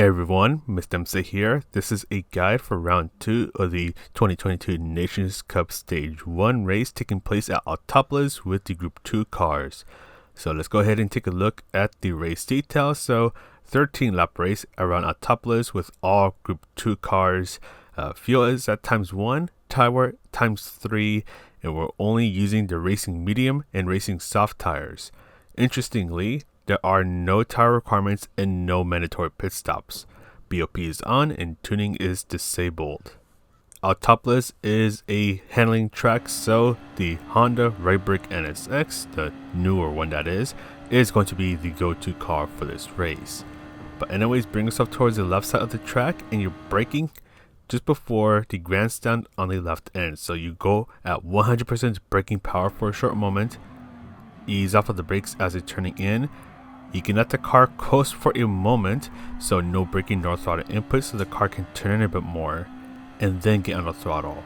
Hey everyone, Mr. MC here. This is a guide for round 2 of the 2022 Nations Cup Stage 1 race taking place at Autopolis with the Group 2 cars. So let's go ahead and take a look at the race details. So 13 lap race around Autopolis with all Group 2 cars. Fuel is at ×1, tire ×3, and we're only using the racing medium and racing soft tires. Interestingly, there are no tire requirements and no mandatory pit stops. BOP is on and tuning is disabled. Autopolis is a handling track, so the Honda RAYBRIG NSX, the newer one that is going to be the go-to car for this race. But anyways, bring yourself towards the left side of the track and you're braking just before the grandstand on the left end. So you go at 100% braking power for a short moment, ease off of the brakes as you're turning in. You can let the car coast for a moment, so no braking nor throttle input, so the car can turn in a bit more, and then get on the throttle.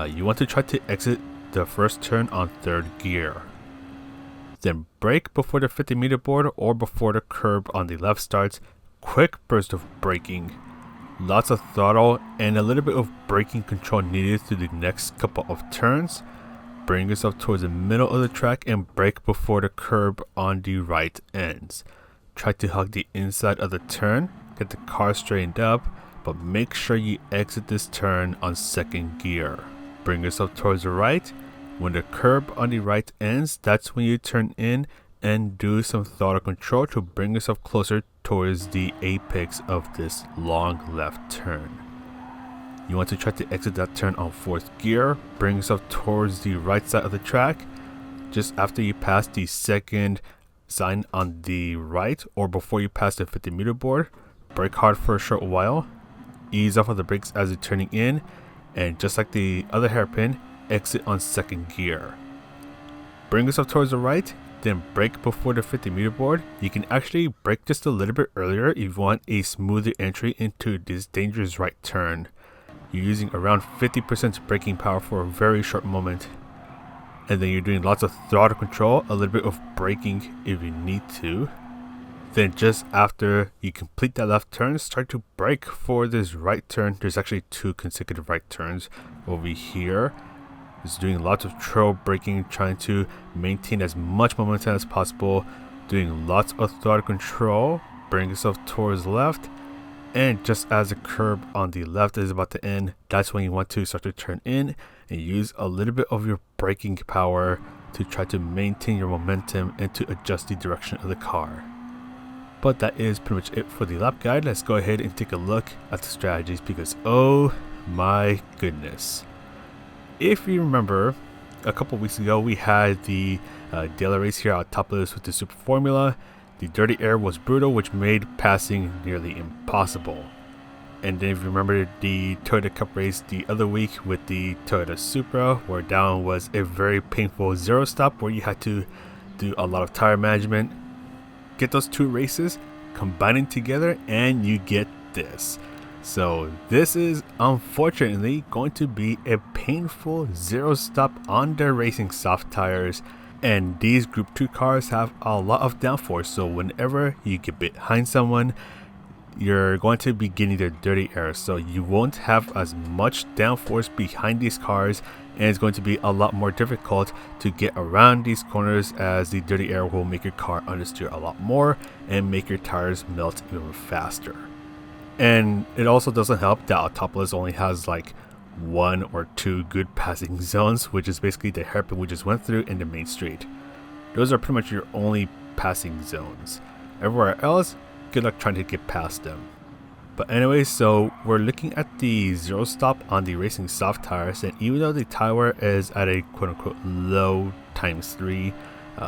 You want to try to exit the first turn on 3rd gear. Then brake before the 50-meter board or before the curb on the left starts. Quick burst of braking, lots of throttle, and a little bit of braking control needed through the next couple of turns. Bring yourself towards the middle of the track and brake before the curb on the right ends. Try to hug the inside of the turn, get the car straightened up, but make sure you exit this turn on 2nd gear. Bring yourself towards the right. When the curb on the right ends, that's when you turn in and do some throttle control to bring yourself closer towards the apex of this long left turn. You want to try to exit that turn on 4th gear, bring yourself towards the right side of the track. Just after you pass the 2nd sign on the right or before you pass the 50-meter board, brake hard for a short while, ease off of the brakes as you're turning in, and just like the other hairpin, exit on 2nd gear. Bring yourself towards the right, then brake before the 50-meter board. You can actually brake just a little bit earlier if you want a smoother entry into this dangerous right turn. You're using around 50% braking power for a very short moment, and then you're doing lots of throttle control, a little bit of braking if you need to. Then just after you complete that left turn, start to brake for this right turn. There's actually 2 consecutive right turns over here. It's doing lots of trail braking, trying to maintain as much momentum as possible, doing lots of throttle control. Bring yourself towards the left. And just as the curb on the left is about to end, that's when you want to start to turn in and use a little bit of your braking power to try to maintain your momentum and to adjust the direction of the car. But that is pretty much it for the lap guide. Let's go ahead and take a look at the strategies because oh my goodness. If you remember, a couple weeks ago we had the daily race here at Autopolis with the Super Formula. The dirty air was brutal, which made passing nearly impossible. And then if you remember the Toyota Cup race the other week with the Toyota Supra, where down was a very painful 0 stop where you had to do a lot of tire management. Get those 2 races combining together and you get this. So this is unfortunately going to be a painful 0 stop on the racing soft tires. And these Group 2 cars have a lot of downforce, so whenever you get behind someone, you're going to be getting the dirty air. So you won't have as much downforce behind these cars, and it's going to be a lot more difficult to get around these corners as the dirty air will make your car understeer a lot more and make your tires melt even faster. And it also doesn't help that Autopolis only has like 1 or 2 good passing zones, which is basically the hairpin we just went through in the main street. Those are pretty much your only passing zones. Everywhere else, good luck trying to get past them. But anyway, so we're looking at the 0 stop on the racing soft tires, and even though the tire wear is at a quote-unquote low ×3,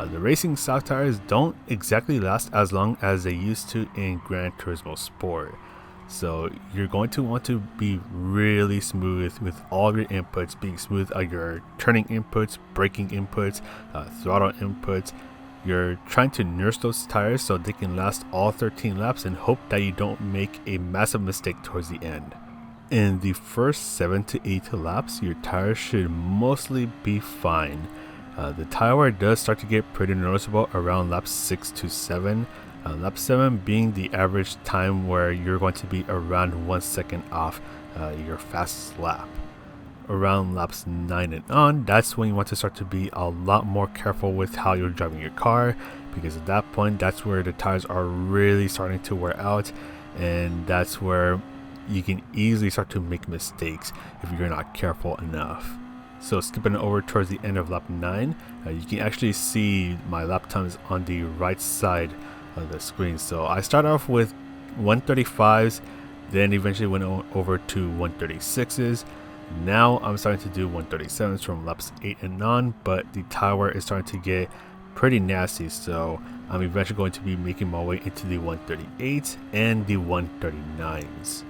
the racing soft tires don't exactly last as long as they used to in Gran Turismo Sport. So you're going to want to be really smooth with all of your inputs, being smooth at your turning inputs, braking inputs, throttle inputs. You're trying to nurse those tires so they can last all 13 laps and hope that you don't make a massive mistake towards the end. In the first 7 to 8 laps, your tires should mostly be fine. The tire wear does start to get pretty noticeable around laps 6 to 7. Lap 7 being the average time where you're going to be around 1 second off your fastest lap. Around laps 9 and on, that's when you want to start to be a lot more careful with how you're driving your car, because at that point, that's where the tires are really starting to wear out, and that's where you can easily start to make mistakes if you're not careful enough. So skipping over towards the end of lap 9, you can actually see my lap times on the right side of the screen. So I start off with 135s, then eventually went over to 136s. Now I'm starting to do 137s from laps 8 and on, but the tire wear is starting to get pretty nasty, so I'm eventually going to be making my way into the 138s and the 139s.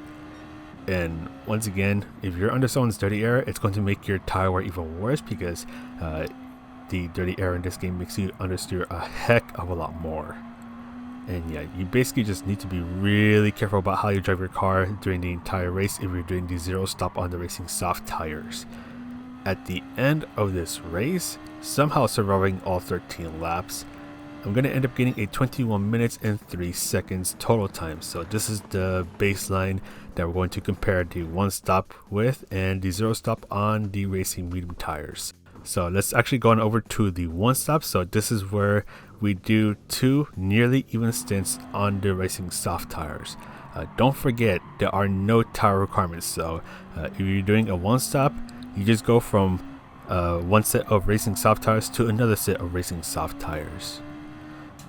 And once again, if you're under someone's dirty air, it's going to make your tire wear even worse, because the dirty air in this game makes you understeer a heck of a lot more. And yeah, you basically just need to be really careful about how you drive your car during the entire race if you're doing the zero stop on the racing soft tires. At the end of this race, somehow surviving all 13 laps, I'm going to end up getting a 21 minutes and 3 seconds total time. So this is the baseline that we're going to compare the one stop with and the zero stop on the racing medium tires. So let's actually go on over to the one stop. So this is where we do 2 nearly even stints on the racing soft tires. Don't forget, there are no tire requirements. So if you're doing a one stop, you just go from one set of racing soft tires to another set of racing soft tires.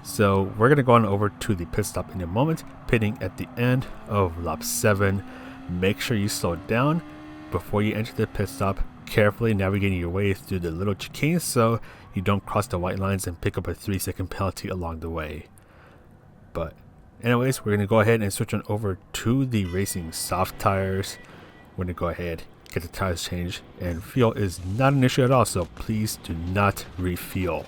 So we're going to go on over to the pit stop in a moment, pitting at the end of lap 7. Make sure you slow down before you enter the pit stop, carefully navigating your way through the little chicanes so you don't cross the white lines and pick up a 3-second penalty along the way. But anyways, we're going to go ahead and switch on over to the racing soft tires. We're going to go ahead, get the tires changed, and fuel is not an issue at all, so please do not refuel.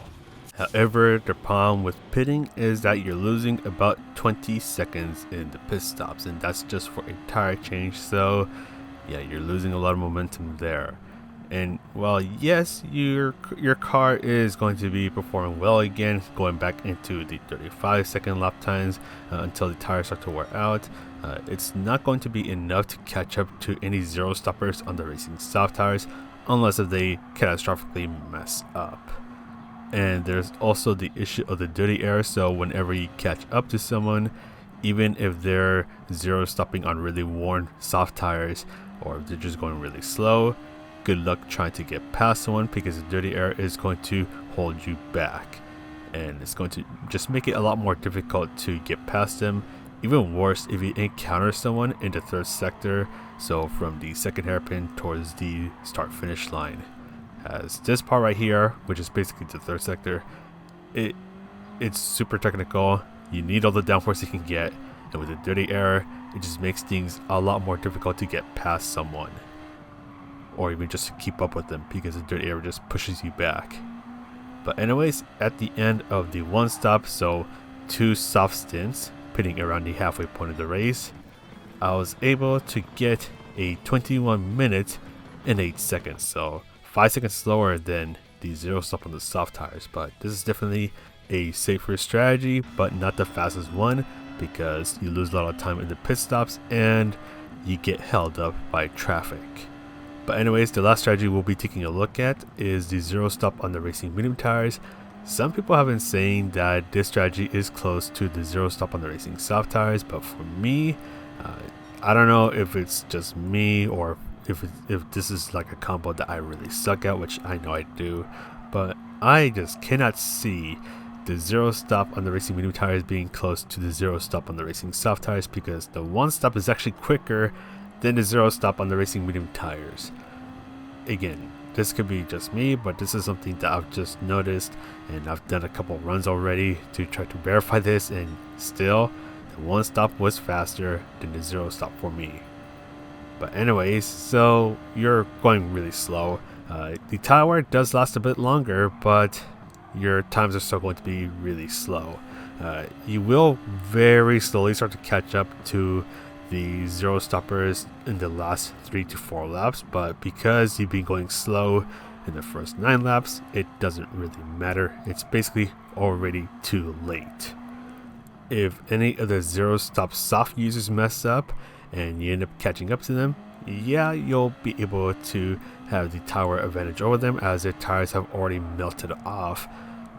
However, the problem with pitting is that you're losing about 20 seconds in the pit stops, and that's just for a tire change, so yeah, you're losing a lot of momentum there. And while yes, your car is going to be performing well again, going back into the 35-second lap times until the tires start to wear out, it's not going to be enough to catch up to any zero stoppers on the racing soft tires, unless if they catastrophically mess up. And there's also the issue of the dirty air, so whenever you catch up to someone, even if they're zero stopping on really worn soft tires, or if they're just going really slow, good luck trying to get past someone, because the dirty air is going to hold you back, and it's going to just make it a lot more difficult to get past them. Even worse if you encounter someone in the third sector, so from the second hairpin towards the start finish line. As this part right here, which is basically the third sector, it's super technical. You need all the downforce you can get, and with the dirty air, it just makes things a lot more difficult to get past someone, or even just to keep up with them, because the dirty air just pushes you back. But anyways, at the end of the one stop, so 2 soft stints, pitting around the halfway point of the race, I was able to get a 21 minutes and 8 seconds, so 5 seconds slower than the zero stop on the soft tires. But this is definitely a safer strategy, but not the fastest one, because you lose a lot of time in the pit stops and you get held up by traffic. But anyways, the last strategy we'll be taking a look at is the zero stop on the racing medium tires. Some people have been saying that this strategy is close to the zero stop on the racing soft tires, but for me, I don't know if it's just me or if this is like a combo that I really suck at, which I know I do, but I just cannot see the zero stop on the racing medium tires being close to the zero stop on the racing soft tires, because the one stop is actually quicker than the zero stop on the racing medium tires. Again, this could be just me, but this is something that I've just noticed, and I've done a couple runs already to try to verify this, and still the one stop was faster than the zero stop for me. But anyways, so you're going really slow. The tire wear does last a bit longer, but your times are still going to be really slow. You will very slowly start to catch up to the zero stoppers in the last 3 to 4 laps, but because you've been going slow in the first 9 laps, it doesn't really matter. It's basically already too late. if any of the zero stop soft users mess up and you end up catching up to them, yeah, you'll be able to have the tower advantage over them as their tires have already melted off.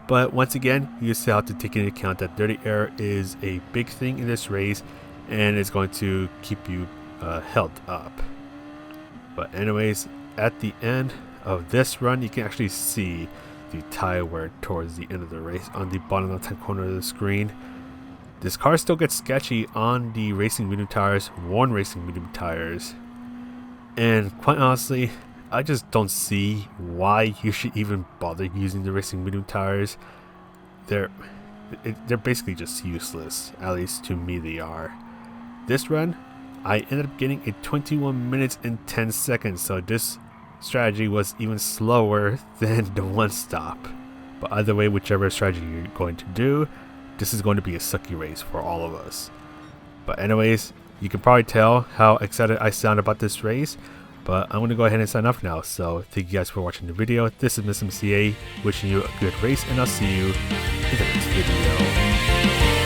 But once again, you still have to take into account that dirty air is a big thing in this race and it's going to keep you held up. But anyways, at the end of this run, you can actually see the tire wear towards the end of the race on the bottom left-hand corner of the screen. This car still gets sketchy on the racing medium tires, worn racing medium tires. And quite honestly, I just don't see why you should even bother using the racing medium tires. They're basically just useless, at least to me they are. This run, I ended up getting a 21 minutes and 10 seconds, so this strategy was even slower than the one stop. But either way, whichever strategy you're going to do, this is going to be a sucky race for all of us. But anyways, you can probably tell how excited I sound about this race, but I'm going to go ahead and sign off now. So thank you guys for watching the video. This is Mr. MCA wishing you a good race, and I'll see you in the next video.